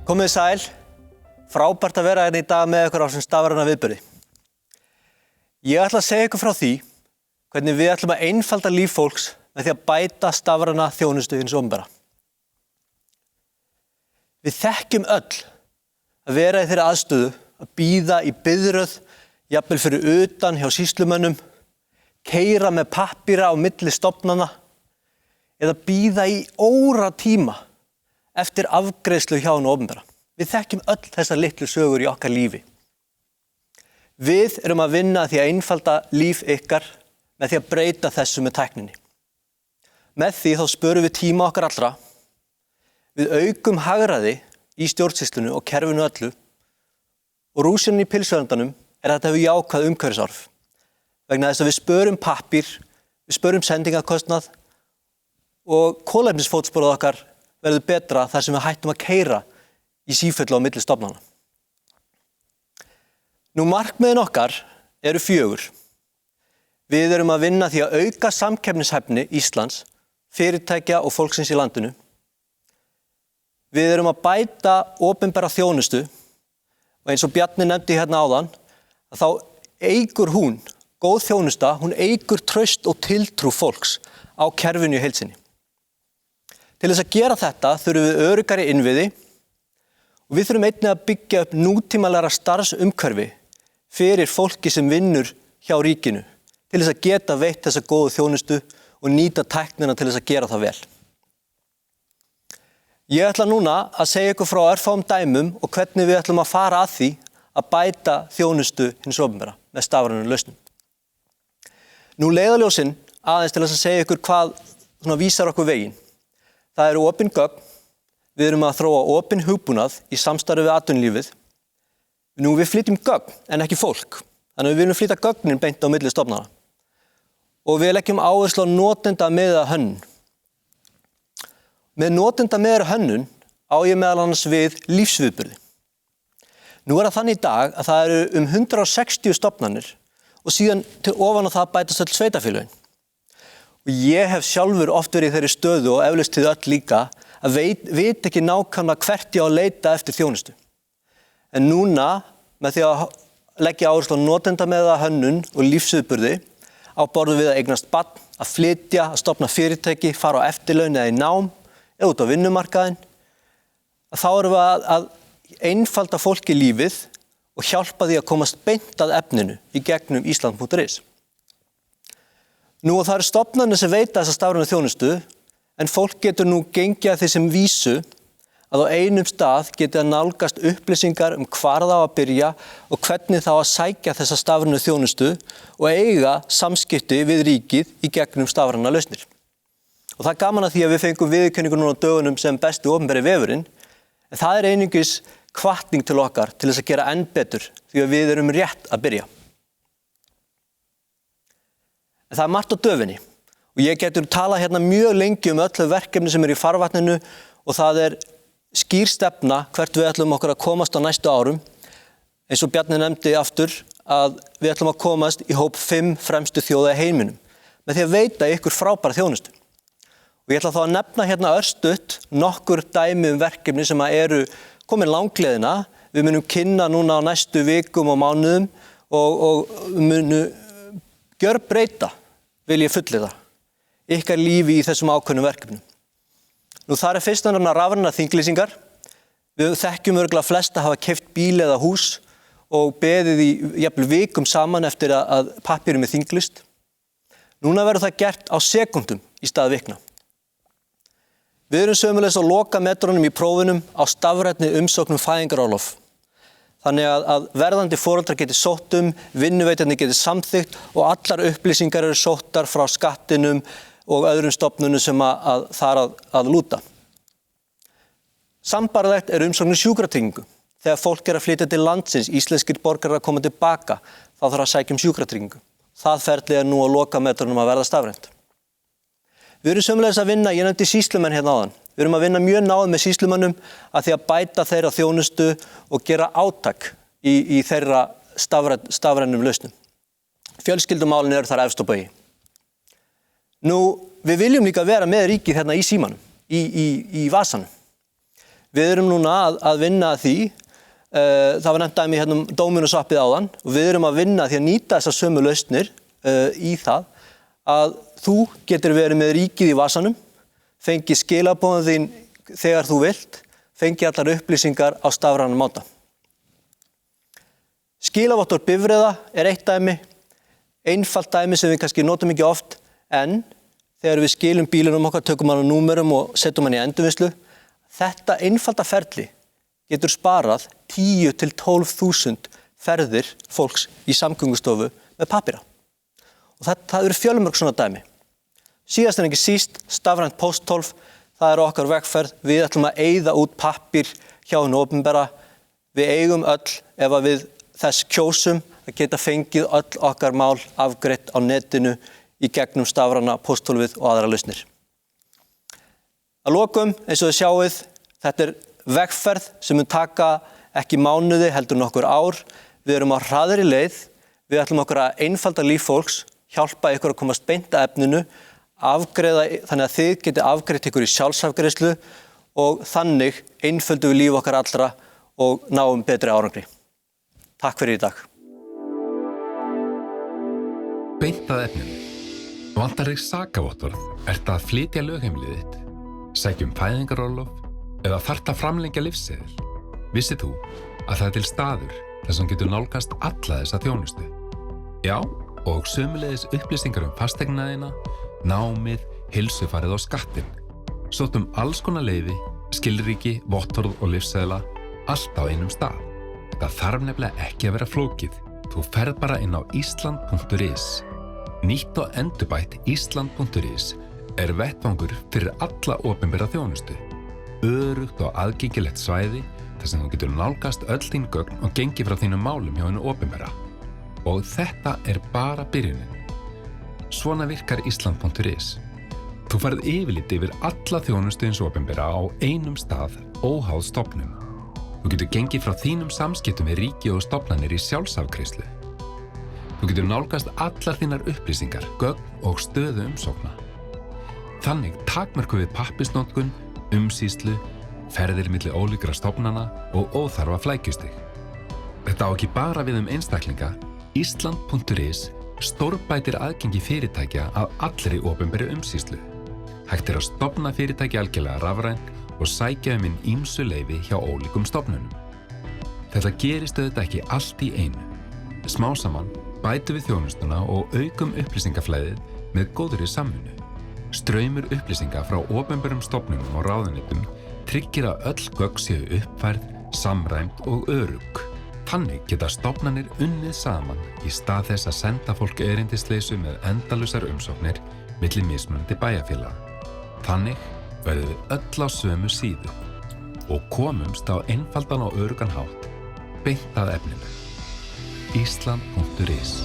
Komið sæl, frábært að vera hérna í dag með ykkur á þessum stafræna viðburði. Ég ætla að segja ykkur frá því hvernig við ætlum að einfalda líf fólks með því að bæta stafræna þjónustu hins opinbera. Við þekkjum öll að vera í þeirri aðstöðu að bíða í biðröð, jafnvel fyrir utan hjá sýslumönnum, keyra með pappíra á milli stofnana eða bíða í óratíma eftir afgreiðslu hjá hinu opinbera. Við þekkjum öll þessar litlu sögur í okkar lífi. Við erum að vinna að því að einfalda líf ykkar með því að breyta þessu með tækninni. Með því þá spörum við tíma okkar allra, við aukum hagræði í stjórnsýslunni og kerfinu öllu og rúsínan í pylsuendanum er að þetta hefur jákvæð umhverfisáhrif. Vegna þess að við spörum pappír, við spörum sendingakostnað og kolefnisfótsporið okkar verður betra þar sem við hættum að keyra í sífellu á milli stofnana. Nú markmiðin okkar eru 4. Við erum að vinna því að auka samkeppnishæfni Íslands, fyrirtækja og fólksins í landinu. Við erum að bæta opinbera þjónustu og eins og Bjarni nefndi hérna áðan, að þá eykur hún, góð þjónusta, hún eykur traust og tiltrú fólks á kerfinu í heild sinni. Til þess að gera þetta þurfum við öruggari innviði og við þurfum einnig að byggja upp nútímalegra starfsumhverfi fyrir fólki sem vinnur hjá ríkinu til þess að geta veitt þessa góðu þjónustu og nýta tæknina til þess að gera það vel. Ég ætla núna að segja ykkur frá örfáum dæmum og hvernig við ætlum að fara að því að bæta þjónustu hins opinbera með stafrænum lausnum. Nú leiðarljósin aðeins til þess að segja ykkur hvað vísar okkur veginn. Það eru opin gögn, við erum að þróa opin hugbúnað í samstarfi við atvinnulífið. Nú við flytjum gögn en ekki fólk, þannig að við viljum flytja gögnin beint á milli stofnana. Og við leggjum áherslu á notendamiðaða hönnun. Með notendamiðaða hönnun á ég meðal annars við lífsviðburði. Nú er það þannig í dag að það eru 160 stofnanir og síðan til ofan á það bætast öll sveitarfélögin. Og ég hef sjálfur oft verið í þeirri stöðu og eflaust þið öll líka að veit ekki nákvæmlega hvert ég á að leita eftir þjónustu. En núna, með því að leggja áherslu á notendamiðaða hönnun og lífsviðburði, á borðum við að eignast barn, að flytja, að stofna fyrirtæki, fara á eftirlaun eða í nám, eða út á vinnumarkaðinn. Þá erum við að einfalda fólki lífið og hjálpa því að komast beint að efninu í gegnum Ísland.is. Nú og það eru stofnanir sem veita þessa stafrænu þjónustu, en fólk getur nú gengið að því sem vísu að á einum stað geti að nálgast upplýsingar hvar það á að byrja og hvernig það á að sækja þessa stafrænu þjónustu og eiga samskipti við ríkið í gegnum stafrænar lausnir. Og það er gaman að því að við fengum viðurkenningu núna á dögunum sem besti opinberi vefurinn, en það er einungis hvatning til okkar til þess að gera enn betur því að við erum rétt að byrja. En það er margt á döfinni og ég getur talað hérna mjög lengi öll verkefni sem eru í farvatninu og það er skýr stefna hvert við ætlum okkur að komast á næstu árum. Eins og Bjarni nefndi aftur að við ætlum að komast í hóp 5 fremstu þjóða í heiminum með því að veita ykkur frábæra þjónustu. Og ég ætla þá að nefna hérna örstutt nokkur dæmi verkefni sem eru komin langleiðina. Við munum kynna núna á næstu vikum og mánuðum og munum gjörbreyta, vil ég fullyrða, ykkar lífi í þessum ákveðnum verkefnum. Nú það er fyrst og fremst rafrænar þinglýsingar. Við þekkjum örugglega flest að hafa keypt bíl eða hús og beðið í jafnvel vikum saman eftir að pappírum er þinglýst. Núna verður það gert á sekúndum í stað vikna. Við erum sömuleiðis á lokametrunum í prófunum á stafrænni umsókn fæðingarorlof. Þannig að verðandi foreldrar geti sótt vinnuveitandi geti samþykkt og allar upplýsingar eru sóttar frá skattinum og öðrum stofnunum sem að þar að lúta. Sambærilegt er umsókn sjúkratryggingu. Þegar fólk er að flytja til landsins, íslenskir borgarar að koma tilbaka, þá þarf að sækja sjúkratryggingu. Það ferli er nú á lokametrunum að verða stafrænt. Við erum sömuleiðis að vinna, ég nefndi sýslumenn hérna áðan. Við erum að vinna mjög náð með sýslumönnum að því að bæta þeirra þjónustu og gera átak í þeirra stafrænum lausnum. Fjölskyldumálin eru þar efst á baugi. Nú, við viljum líka vera með ríkið hérna í símanum, í vasanum. Við erum núna að vinna að því, það var nefnt dæmi hérna Dominus appið áðan og við erum að vinna því að nýta þessar sömu lausnir í það að þú getur verið með ríkið í vasanum, fengið skilaboðin þín þegar þú vilt, fengið allar upplýsingar á stafrænan máta. Skilavottorð bifreiða eitt dæmi, einfalt dæmi sem við kannski notum ekki oft, en þegar við skilum bílunum okkar, tökum hann á númerum og setjum hann í endurvinnslu, þetta einfalda ferli getur sparað 10 til 12.000 ferðir fólks í samgöngustofu með pappíra. Og það eru fjölmörg svona dæmi. Síðast en ekki síst, stafrænt pósthólf, það er okkar vegferð. Við ætlum að eyða út pappír hjá hinu opinbera. Við eigum öll, ef að við þess kjósum, að geta fengið öll okkar mál afgreitt á netinu í gegnum stafræna pósthólfið og aðra lausnir. Að lokum, eins og þið sjáið, þetta er vegferð sem mun taka ekki mánuði, heldur nokkur ár. Við erum á hraðri leið, við ætlum okkur að einfalda líf fólks, hjálpa ykkur að komast beint að efninu, afgreiða, þannig að þið geti afgreitt ykkur í sjálfsafgreiðslu og þannig einföldum við líf okkar allra og náum betri árangri. Takk fyrir í dag. Beint að efninu. Vantar þig sakavottorð? Ertu að flytja lögheimilið þitt? Sækjum fæðingarorlof? Eða þarft að framlengja lífsseðil? Vissir þú að það er til staður þar sem getur nálgast alla þessa þjónustu? Já, og sömuleiðis upplýsingar fasteignaðina, námið, heilsufarið og skattinn. Sóttum alls konar leyfi, skilríki, vottorð og lífsseðla, allt á einum stað. Það þarf nefnilega ekki að vera flókið. Þú ferð bara inn á island.is. Nýtt og endurbætt island.is er vettvangur fyrir alla opinbera þjónustu. Öruggt og aðgengilegt svæði þar sem þú getur nálgast öll þín gögn og gengið frá þínum málum hjá hinu opinbera. Og þetta er bara byrjunin. Svona virkar island.is. Þú færð yfirlit yfir alla þjónustu hins opinbera á einum stað, óháð stofnun. Þú getur gengið frá þínum samskiptum við ríki og stofnanir í sjálfsafgreiðslu. Þú getur nálgast allar þínar upplýsingar, gögn og stöðu umsókna. Þannig takmörkum við pappírsnotkun, umsýslu, ferðir milli ólíkra stofnana og óþarfa flækjustig. Þetta á ekki bara við einstaklinga. Island.is stórbætir aðgengi fyrirtækja að allri opinberri umsýslu. Hægt er að stofna fyrirtæki algjörlega rafrænt og sækja inn ýmsu leyfi hjá ólíkum stofnunum. Þetta gerist auðvitað ekki allt í einu. Smá saman bætum við þjónustuna og aukum upplýsingaflæðið með góðri samvinnu. Straumur upplýsinga frá opinberum stofnunum og ráðuneytum tryggir að öll gögn séu uppfærð, samræmd og örugg. Þannig geta stofnanir unnið saman í stað þess að senda fólk erindisleysu með endalausar umsóknir milli mismunandi bæjarfélaga. Þannig verðum við öll á sömu síðu og komumst á einfaldan og öruggan hátt beint að efninu. Island.is